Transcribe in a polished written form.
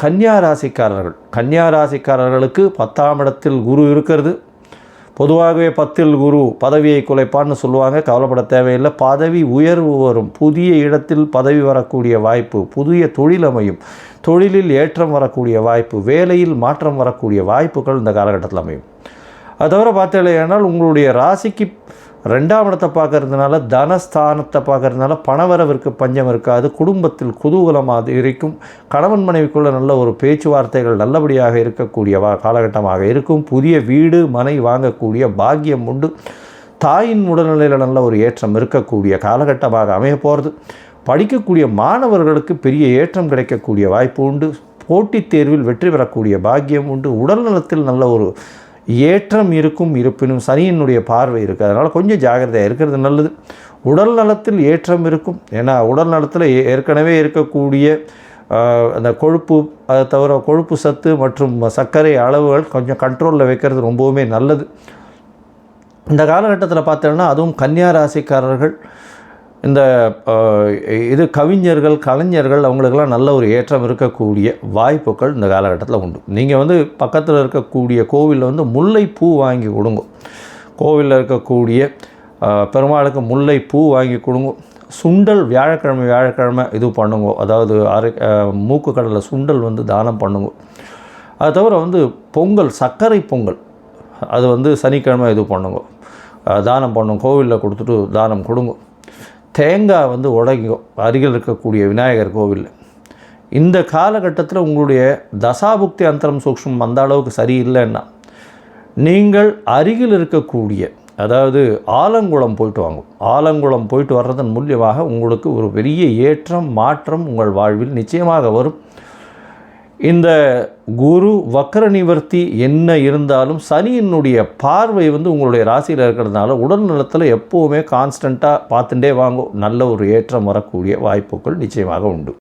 கன்னியா ராசிக்காரர்களுக்கு 10ஆம் இடத்தில் குரு இருக்கிறது. பொதுவாகவே 10ல் குரு பதவியை குலைப்பான்னு சொல்லுவாங்க. கவலைப்பட தேவையில்லை. பதவி உயர்வு வரும். புதிய இடத்தில் பதவி வரக்கூடிய வாய்ப்பு, புதிய தொழில் அமையும், தொழிலில் ஏற்றம் வரக்கூடிய வாய்ப்பு, வேலையில் மாற்றம் வரக்கூடிய வாய்ப்புகள் இந்த காலகட்டத்தில் அமையும். அது தவிர பார்த்தீங்கன்னா உங்களுடைய ராசிக்கு 2ஆம் இடத்தை பார்க்கறதுனால, தனஸ்தானத்தை பார்க்கறதுனால பணவரவிற்கு பஞ்சம் இருக்காது. குடும்பத்தில் குதூகலமாக இருக்கும். கணவன் மனைவிக்குள்ள நல்ல ஒரு பேச்சுவார்த்தைகள் நல்லபடியாக இருக்கக்கூடிய காலகட்டமாக இருக்கும். புதிய வீடு மனை வாங்கக்கூடிய பாக்கியம் உண்டு. தாயின் உடல்நிலையில் நல்ல ஒரு ஏற்றம் இருக்கக்கூடிய காலகட்டமாக அமைய போகிறது. படிக்கக்கூடிய மாணவர்களுக்கு பெரிய ஏற்றம் கிடைக்கக்கூடிய வாய்ப்பு உண்டு. போட்டித் தேர்வில் வெற்றி பெறக்கூடிய பாக்கியம் உண்டு. உடல் நலத்தில் நல்ல ஒரு ஏற்றம் இருக்கும். இருப்பினும் சனியினுடைய பார்வை இருக்குது. அதனால் கொஞ்சம் ஜாகிரதையாக இருக்கிறது நல்லது. உடல் நலத்தில் ஏற்றம் இருக்கும். ஏன்னா உடல் நலத்தில் ஏற்கனவே இருக்கக்கூடிய அந்த கொழுப்பு, அதை தவிர கொழுப்பு சத்து மற்றும் சர்க்கரை அளவுகள் கொஞ்சம் கண்ட்ரோலில் வைக்கிறது ரொம்பவுமே நல்லது. இந்த காலகட்டத்தில் பார்த்தோன்னா அதுவும் கன்னியா ராசிக்காரர்கள், இந்த கவிஞர்கள், கலைஞர்கள், அவங்களுக்கெல்லாம் நல்ல ஒரு ஏற்றம் இருக்கக்கூடிய வாய்ப்புகள் இந்த காலகட்டத்தில் உண்டு. நீங்கள் பக்கத்தில் இருக்கக்கூடிய கோவிலில் முல்லைப்பூ வாங்கி கொடுங்க. கோவிலில் இருக்கக்கூடிய பெருமாளுக்கு முல்லைப்பூ வாங்கி கொடுங்க. சுண்டல் வியாழக்கிழமை இது பண்ணுங்க. அதாவது மூக்கு கடலை சுண்டல் தானம் பண்ணுங்க. அது தவிர பொங்கல், சர்க்கரை பொங்கல், அது சனிக்கிழமை இது பண்ணுங்க, தானம் பண்ணுங்க. கோவிலில் கொடுத்துட்டு தானம் கொடுங்க. தேங்காய் உடைக்கும் அருகில் இருக்கக்கூடிய விநாயகர் கோவிலில். இந்த காலகட்டத்தில் உங்களுடைய தசாபுக்தி அந்தரம் சூக்ஷ்மம் அந்த அளவுக்கு சரியில்லைன்னா நீங்கள் அருகில் இருக்கக்கூடிய, அதாவது ஆலங்குளம் போயிட்டு வாங்க. ஆலங்குளம் போயிட்டு வர்றதன் மூலியமாக உங்களுக்கு ஒரு பெரிய ஏற்றம், மாற்றம் உங்கள் வாழ்வில் நிச்சயமாக வரும். இந்த குரு வக்ர நிவர்த்தி என்ன இருந்தாலும் சனியினுடைய பார்வை உங்களுடைய ராசியில் இருக்கிறதுனால உடல் நலத்தில் எப்போவுமே கான்ஸ்டண்ட்டாக பார்த்துட்டே வாங்க. நல்ல ஒரு ஏற்றம் வரக்கூடிய வாய்ப்புகள் நிச்சயமாக உண்டு.